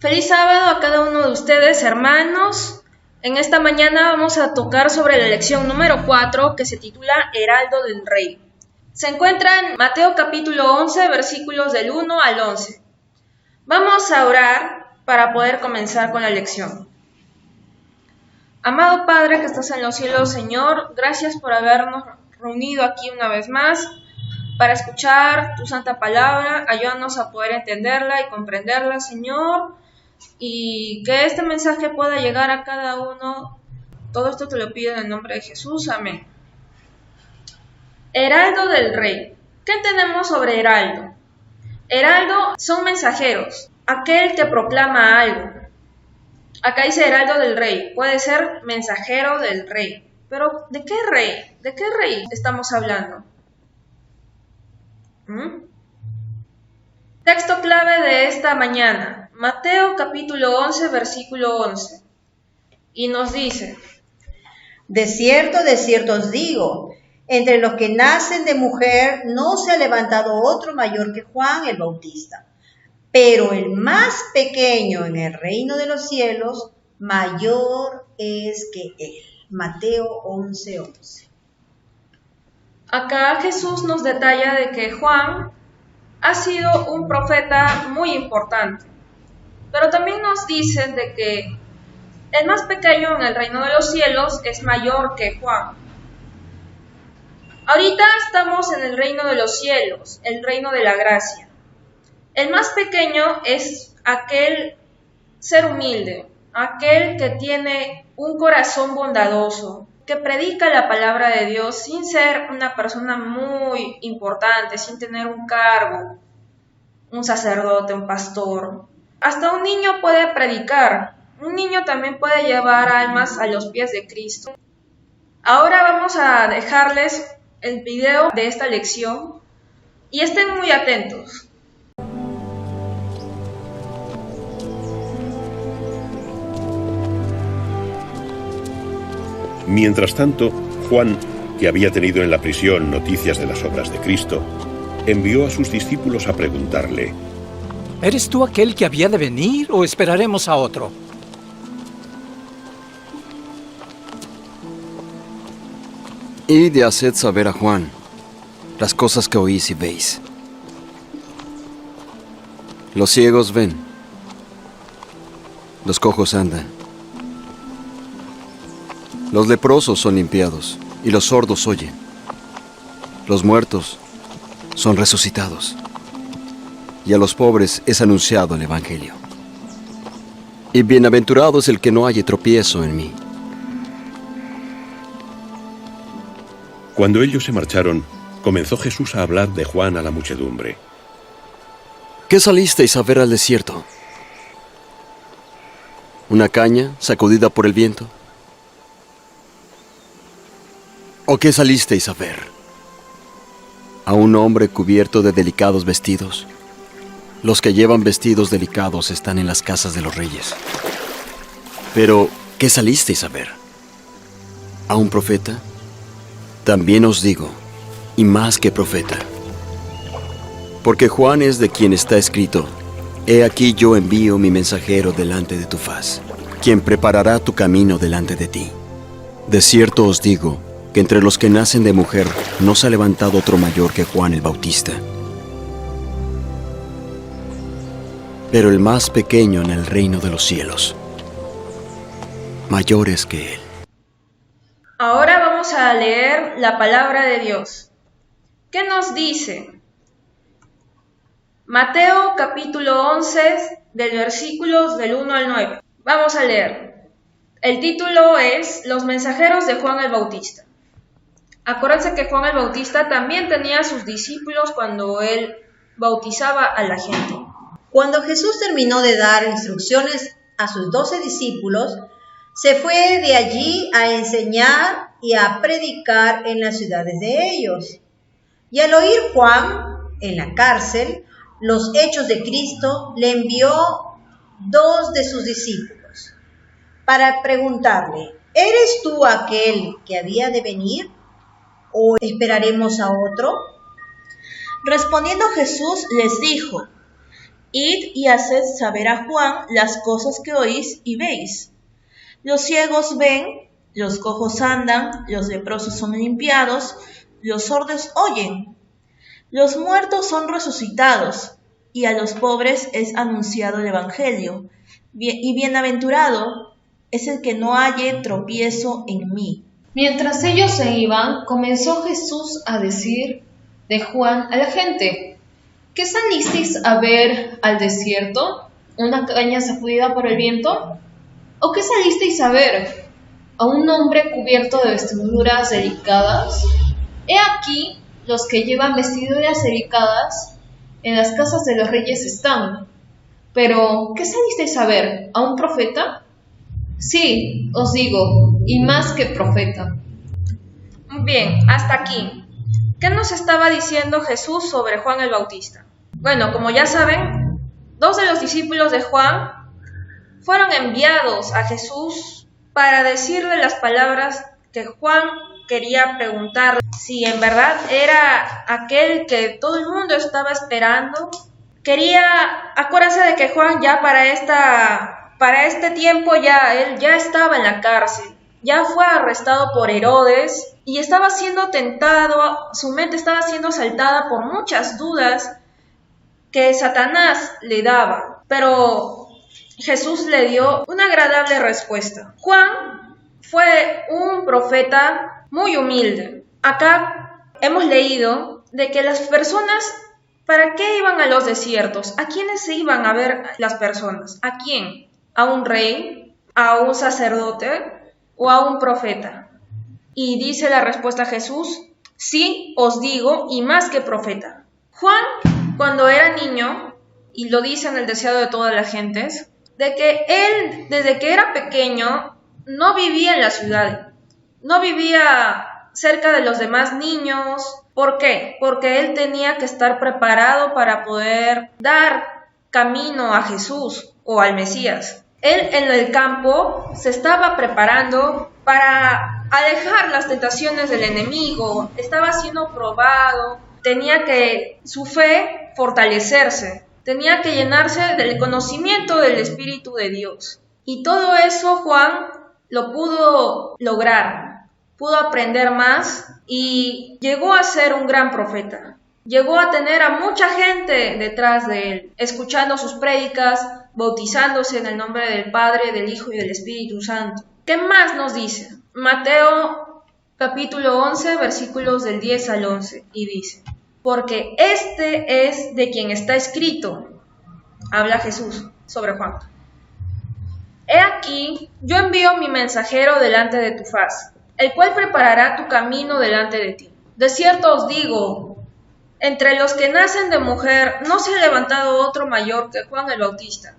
Feliz sábado a cada uno de ustedes, hermanos. En esta mañana vamos a tocar sobre la lección número 4 que se titula Heraldo del Rey. Se encuentra en Mateo capítulo 11, versículos del 1 al 11. Vamos a orar para poder comenzar con la lección. Amado Padre que estás en los cielos, Señor, gracias por habernos reunido aquí una vez más para escuchar tu santa palabra. Ayúdanos a poder entenderla y comprenderla, Señor, y que este mensaje pueda llegar a cada uno. Todo esto te lo pido en el nombre de Jesús, amén. Heraldo del Rey. ¿Qué entendemos sobre heraldo? Heraldo son mensajeros, aquel que proclama algo. Acá dice heraldo del rey, puede ser mensajero del rey. Pero ¿de qué rey? ¿De qué rey estamos hablando? Texto clave de esta mañana, Mateo capítulo 11, versículo 11. Y nos dice: de cierto os digo, entre los que nacen de mujer no se ha levantado otro mayor que Juan el Bautista. Pero el más pequeño en el reino de los cielos, mayor es que él. Mateo 11:11. Acá Jesús nos detalla de que Juan ha sido un profeta muy importante. Pero también nos dice de que el más pequeño en el reino de los cielos es mayor que Juan. Ahorita estamos en el reino de los cielos, el reino de la gracia. El más pequeño es aquel ser humilde, aquel que tiene un corazón bondadoso, que predica la palabra de Dios sin ser una persona muy importante, sin tener un cargo, un sacerdote, un pastor. Hasta un niño puede predicar, un niño también puede llevar almas a los pies de Cristo. Ahora vamos a dejarles el video de esta lección y estén muy atentos. Mientras tanto, Juan, que había tenido en la prisión noticias de las obras de Cristo, envió a sus discípulos a preguntarle: ¿eres tú aquel que había de venir o esperaremos a otro? Id y haced saber a Juan las cosas que oís y veis. Los ciegos ven, los cojos andan, los leprosos son limpiados y los sordos oyen, los muertos son resucitados y a los pobres es anunciado el Evangelio. Y bienaventurado es el que no halle tropiezo en mí. Cuando ellos se marcharon, comenzó Jesús a hablar de Juan a la muchedumbre. ¿Qué salisteis a ver al desierto? ¿Una caña sacudida por el viento? ¿O qué salisteis a ver? ¿A un hombre cubierto de delicados vestidos? Los que llevan vestidos delicados están en las casas de los reyes. Pero, ¿qué salisteis a ver? ¿A un profeta? También os digo, y más que profeta. Porque Juan es de quien está escrito: he aquí yo envío mi mensajero delante de tu faz, quien preparará tu camino delante de ti. De cierto os digo, que entre los que nacen de mujer no se ha levantado otro mayor que Juan el Bautista. Pero el más pequeño en el reino de los cielos, mayor es que él. Ahora vamos a leer la palabra de Dios. ¿Qué nos dice? Mateo capítulo 11, del versículos del 1 al 9. Vamos a leer. El título es Los mensajeros de Juan el Bautista. Acuérdense que Juan el Bautista también tenía a sus discípulos cuando él bautizaba a la gente. Cuando Jesús terminó de dar instrucciones a sus 12 discípulos, se fue de allí a enseñar y a predicar en las ciudades de ellos. Y al oír Juan en la cárcel los hechos de Cristo, le envió 2 de sus discípulos para preguntarle: ¿eres tú aquel que había de venir o esperaremos a otro? Respondiendo Jesús les dijo: Id y haced saber a Juan las cosas que oís y veis. Los ciegos ven, los cojos andan, los leprosos son limpiados, los sordos oyen, los muertos son resucitados, y a los pobres es anunciado el Evangelio. Y bienaventurado es el que no halle tropiezo en mí. Mientras ellos se iban, comenzó Jesús a decir de Juan a la gente: ¿qué salisteis a ver al desierto? ¿Una caña sacudida por el viento? ¿O qué salisteis a ver? ¿A un hombre cubierto de vestiduras delicadas? He aquí, los que llevan vestiduras delicadas en las casas de los reyes están. Pero, ¿qué salisteis a ver? ¿A un profeta? Sí, os digo, y más que profeta. Bien, hasta aquí. ¿Qué nos estaba diciendo Jesús sobre Juan el Bautista? Bueno, como ya saben, 2 de los discípulos de Juan fueron enviados a Jesús para decirle las palabras que Juan quería preguntarle, si en verdad era aquel que todo el mundo estaba esperando. Acuérdense de que Juan ya para este tiempo él ya estaba en la cárcel, ya fue arrestado por Herodes y estaba siendo tentado, su mente estaba siendo asaltada por muchas dudas que Satanás le daba, pero Jesús le dio una agradable respuesta. Juan fue un profeta muy humilde. Acá hemos leído de que las personas, ¿para qué iban a los desiertos? ¿A quiénes se iban a ver las personas? ¿A quién? ¿A un rey? ¿A un sacerdote? ¿O a un profeta? Y dice la respuesta a Jesús: sí, os digo, y más que profeta. Juan, cuando era niño, y lo dice en el deseado de todas las gentes, de que él, desde que era pequeño, no vivía en la ciudad, no vivía cerca de los demás niños. ¿Por qué? Porque él tenía que estar preparado para poder dar camino a Jesús o al Mesías. Él en el campo se estaba preparando para alejar las tentaciones del enemigo, estaba siendo probado, tenía que su fe fortalecerse, tenía que llenarse del conocimiento del Espíritu de Dios. Y todo eso Juan lo pudo lograr, pudo aprender más y llegó a ser un gran profeta. Llegó a tener a mucha gente detrás de él, escuchando sus prédicas, bautizándose en el nombre del Padre, del Hijo y del Espíritu Santo. ¿Qué más nos dice? Mateo capítulo 11, versículos del 10 al 11, y dice: porque este es de quien está escrito, habla Jesús sobre Juan: he aquí, yo envío mi mensajero delante de tu faz, el cual preparará tu camino delante de ti. De cierto os digo, entre los que nacen de mujer no se ha levantado otro mayor que Juan el Bautista,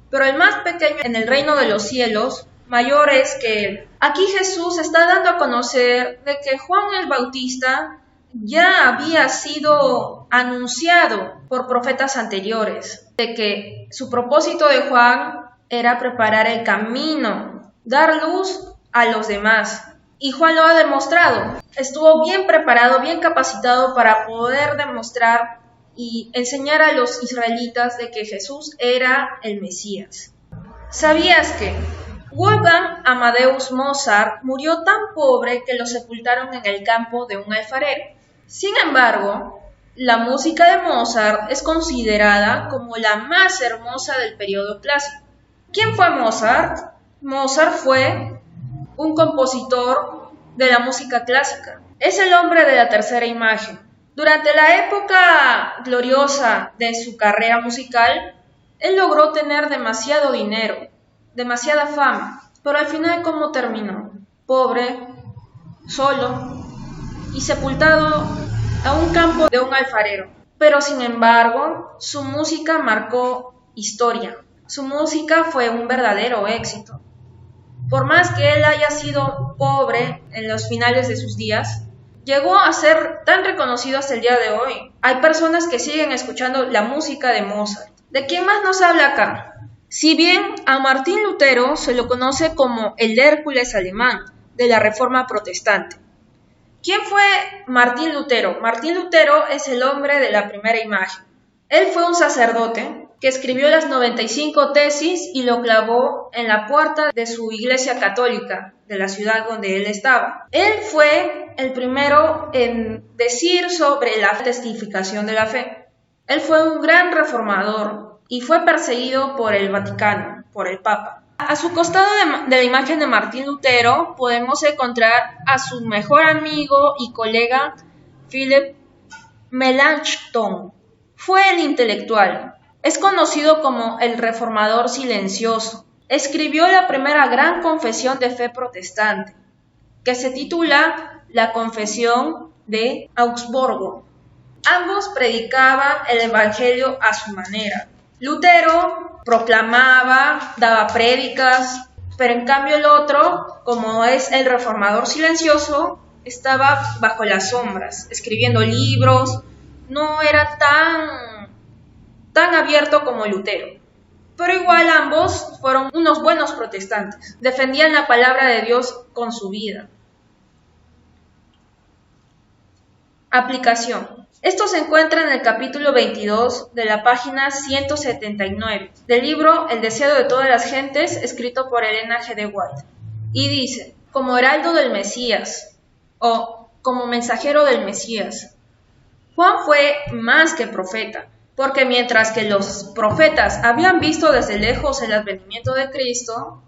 pero el más pequeño en el reino de los cielos mayor es que él. Aquí Jesús está dando a conocer de que Juan el Bautista ya había sido anunciado por profetas anteriores, de que su propósito de Juan era preparar el camino, dar luz a los demás. Y Juan lo ha demostrado. Estuvo bien preparado, bien capacitado para poder demostrar y enseñar a los israelitas de que Jesús era el Mesías. ¿Sabías que Wolfgang Amadeus Mozart murió tan pobre que lo sepultaron en el campo de un alfarero? Sin embargo, la música de Mozart es considerada como la más hermosa del periodo clásico. ¿Quién fue Mozart? Mozart fue un compositor de la música clásica. Es el hombre de la tercera imagen. Durante la época gloriosa de su carrera musical, él logró tener demasiado dinero, demasiada fama, pero al final, ¿cómo terminó? Pobre, solo y sepultado a un campo de un alfarero. Pero sin embargo, su música marcó historia. Su música fue un verdadero éxito. Por más que él haya sido pobre en los finales de sus días, llegó a ser tan reconocido hasta el día de hoy. Hay personas que siguen escuchando la música de Mozart. ¿De quién más nos habla acá? Si bien a Martín Lutero se lo conoce como el Hércules alemán de la Reforma Protestante. ¿Quién fue Martín Lutero? Martín Lutero es el hombre de la primera imagen. Él fue un sacerdote que escribió las 95 tesis y lo clavó en la puerta de su iglesia católica de la ciudad donde él estaba. Él fue el primero en decir sobre la testificación de la fe. Él fue un gran reformador y fue perseguido por el Vaticano, por el Papa. A su costado de la imagen de Martín Lutero podemos encontrar a su mejor amigo y colega Philip Melanchthon. Fue el intelectual. Es conocido como el reformador silencioso. Escribió la primera gran confesión de fe protestante, que se titula La Confesión de Augsburgo. Ambos predicaban el evangelio a su manera. Lutero proclamaba, daba prédicas, pero en cambio el otro, como es el reformador silencioso, estaba bajo las sombras, escribiendo libros, no era tan abierto como Lutero. Pero igual ambos fueron unos buenos protestantes, defendían la palabra de Dios con su vida. Aplicación. Esto se encuentra en el capítulo 22 de la página 179 del libro El deseo de todas las gentes, escrito por Elena G. de White. Y dice, como heraldo del Mesías, o como mensajero del Mesías. Juan fue más que profeta, porque mientras que los profetas habían visto desde lejos el advenimiento de Cristo,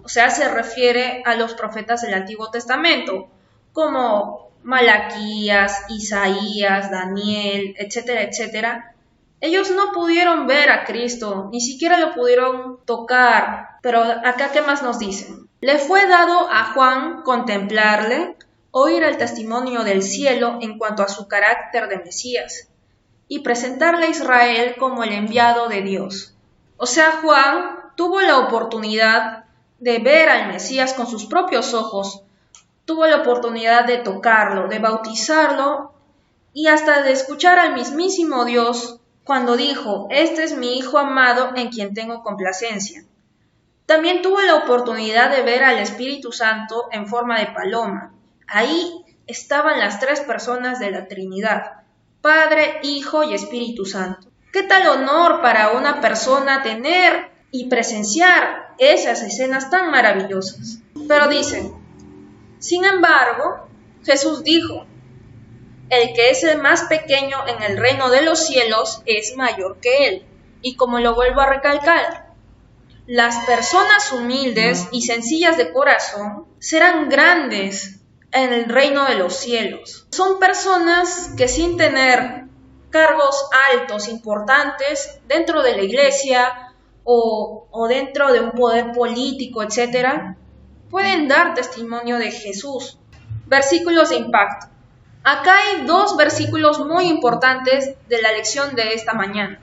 o sea, se refiere a los profetas del Antiguo Testamento, como Malaquías, Isaías, Daniel, etcétera, etcétera, ellos no pudieron ver a Cristo, ni siquiera lo pudieron tocar. Pero acá, ¿qué más nos dicen? Le fue dado a Juan contemplarle, oír el testimonio del cielo en cuanto a su carácter de Mesías, y presentarle a Israel como el enviado de Dios. O sea, Juan tuvo la oportunidad de ver al Mesías con sus propios ojos, tuvo la oportunidad de tocarlo, de bautizarlo y hasta de escuchar al mismísimo Dios cuando dijo, este es mi Hijo amado en quien tengo complacencia. También tuvo la oportunidad de ver al Espíritu Santo en forma de paloma. Ahí estaban las tres personas de la Trinidad, Padre, Hijo y Espíritu Santo. ¿Qué tal honor para una persona tener y presenciar esas escenas tan maravillosas? Pero dicen, sin embargo, Jesús dijo, el que es el más pequeño en el reino de los cielos es mayor que él. Y como lo vuelvo a recalcar, las personas humildes y sencillas de corazón serán grandes en el reino de los cielos. Son personas que sin tener cargos altos, importantes, dentro de la iglesia o dentro de un poder político, etc., pueden dar testimonio de Jesús. Versículos de impacto. Acá hay dos versículos muy importantes de la lección de esta mañana.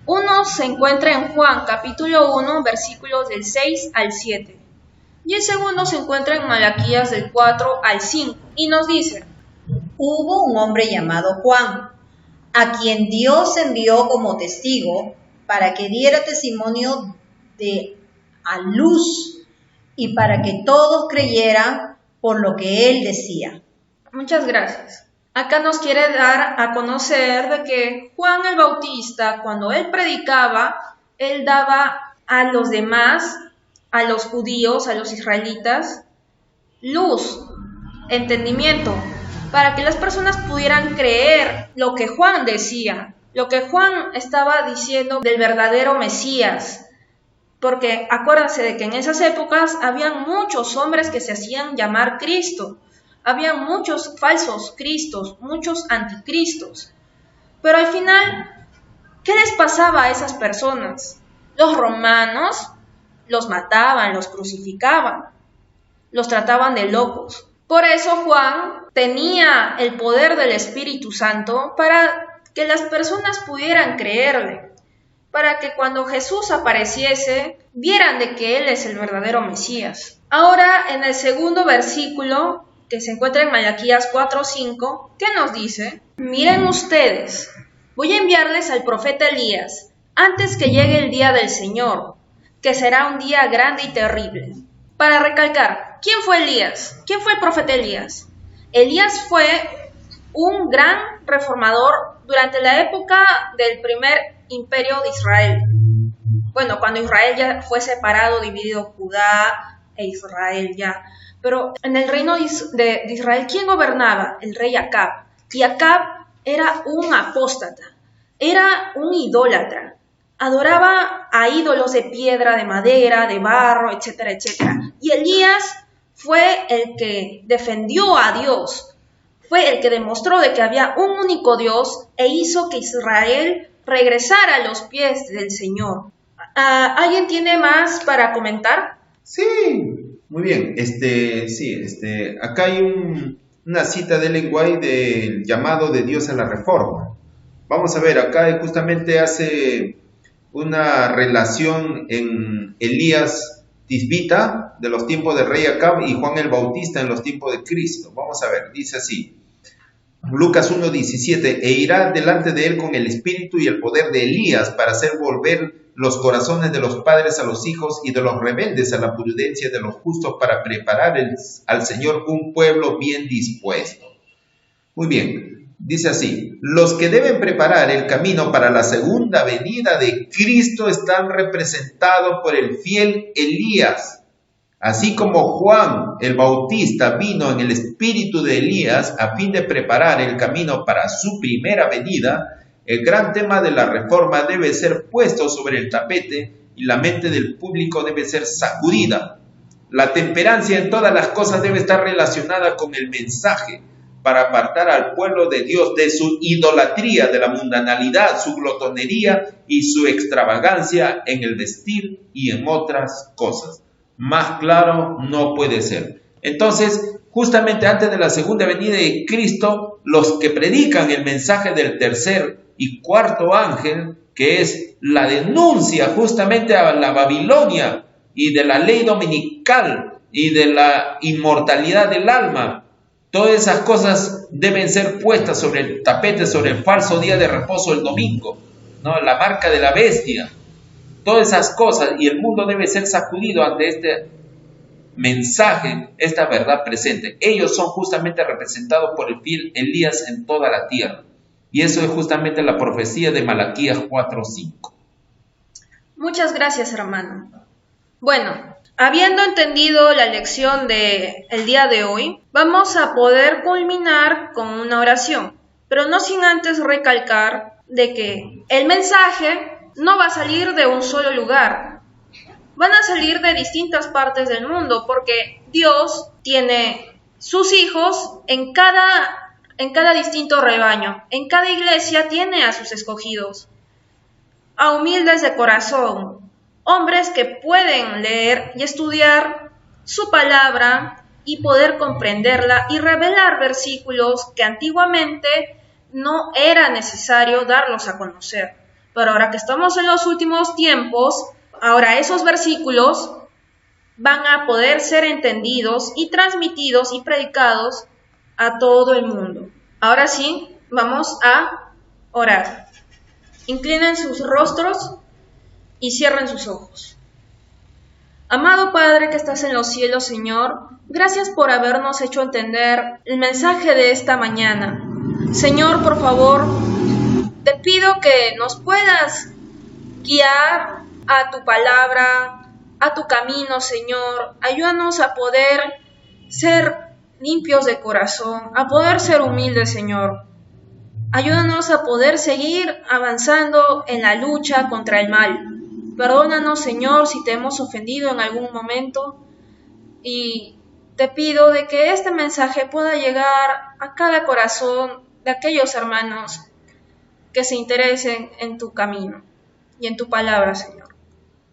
Uno se encuentra en Juan, capítulo 1, versículos del 6 al 7. Y el segundo se encuentra en Malaquías del 4 al 5. Y nos dice, hubo un hombre llamado Juan, a quien Dios envió como testigo para que diera testimonio a luz y para que todos creyeran por lo que él decía. Muchas gracias. Acá nos quiere dar a conocer de que Juan el Bautista, cuando él predicaba, él daba a los demás, a los judíos, a los israelitas, luz, entendimiento, para que las personas pudieran creer lo que Juan decía, lo que Juan estaba diciendo del verdadero Mesías. Porque acuérdense de que en esas épocas habían muchos hombres que se hacían llamar Cristo. Habían muchos falsos cristos, muchos anticristos. Pero al final, ¿qué les pasaba a esas personas? Los romanos los mataban, los crucificaban, los trataban de locos. Por eso Juan tenía el poder del Espíritu Santo para que las personas pudieran creerle, para que cuando Jesús apareciese, vieran de que Él es el verdadero Mesías. Ahora, en el segundo versículo, que se encuentra en Malaquías 4:5, ¿qué nos dice? Miren ustedes, voy a enviarles al profeta Elías, antes que llegue el día del Señor, que será un día grande y terrible. Para recalcar, ¿quién fue Elías? ¿Quién fue el profeta Elías? Elías fue un gran reformador durante la época del primer imperio de Israel. Bueno, cuando Israel ya fue separado, dividido Judá e Israel ya. Pero en el reino de Israel, ¿quién gobernaba? El rey Acab. Y Acab era un apóstata, era un idólatra. Adoraba a ídolos de piedra, de madera, de barro, etcétera, etcétera. Y Elías fue el que defendió a Dios, fue el que demostró de que había un único Dios e hizo que Israel regresara a los pies del Señor. ¿Alguien tiene más para comentar? Sí, muy bien. Acá hay una cita de Ellen White del llamado de Dios a la reforma. Vamos a ver, acá justamente hace una relación en Elías Tisbita de los tiempos del rey Acab y Juan el Bautista en los tiempos de Cristo. Vamos a ver, dice así. Lucas 1:17, e irá delante de él con el espíritu y el poder de Elías para hacer volver los corazones de los padres a los hijos y de los rebeldes a la prudencia de los justos para preparar al Señor un pueblo bien dispuesto. Muy bien, dice así, los que deben preparar el camino para la segunda venida de Cristo están representados por el fiel Elías. Así como Juan el Bautista vino en el espíritu de Elías a fin de preparar el camino para su primera venida, el gran tema de la reforma debe ser puesto sobre el tapete y la mente del público debe ser sacudida. La temperancia en todas las cosas debe estar relacionada con el mensaje para apartar al pueblo de Dios de su idolatría, de la mundanalidad, su glotonería y su extravagancia en el vestir y en otras cosas. Más claro no puede ser. Entonces, justamente antes de la segunda venida de Cristo, los que predican el mensaje del tercer y cuarto ángel, que es la denuncia justamente a la Babilonia y de la ley dominical y de la inmortalidad del alma, todas esas cosas deben ser puestas sobre el tapete, sobre el falso día de reposo, el domingo, ¿no? La marca de la bestia. Todas esas cosas, y el mundo debe ser sacudido ante este mensaje, esta verdad presente. Ellos son justamente representados por el fiel Elías en toda la tierra. Y eso es justamente la profecía de Malaquías 4:5. Muchas gracias, hermano. Bueno, habiendo entendido la lección del día de hoy, vamos a poder culminar con una oración, pero no sin antes recalcar de que el mensaje no va a salir de un solo lugar, van a salir de distintas partes del mundo, porque Dios tiene sus hijos en cada distinto rebaño, en cada iglesia tiene a sus escogidos, a humildes de corazón, hombres que pueden leer y estudiar su palabra y poder comprenderla y revelar versículos que antiguamente no era necesario darlos a conocer. Pero ahora que estamos en los últimos tiempos, ahora esos versículos van a poder ser entendidos y transmitidos y predicados a todo el mundo. Ahora sí, vamos a orar. Inclinen sus rostros y cierren sus ojos. Amado Padre que estás en los cielos, Señor, gracias por habernos hecho entender el mensaje de esta mañana. Señor, por favor, te pido que nos puedas guiar a tu palabra, a tu camino, Señor. Ayúdanos a poder ser limpios de corazón, a poder ser humildes, Señor. Ayúdanos a poder seguir avanzando en la lucha contra el mal. Perdónanos, Señor, si te hemos ofendido en algún momento, y te pido de que este mensaje pueda llegar a cada corazón de aquellos hermanos que se interesen en tu camino y en tu palabra, Señor.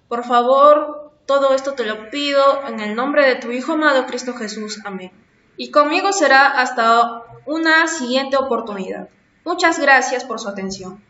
Por favor, todo esto te lo pido en el nombre de tu Hijo amado Cristo Jesús. Amén. Y conmigo será hasta una siguiente oportunidad. Muchas gracias por su atención.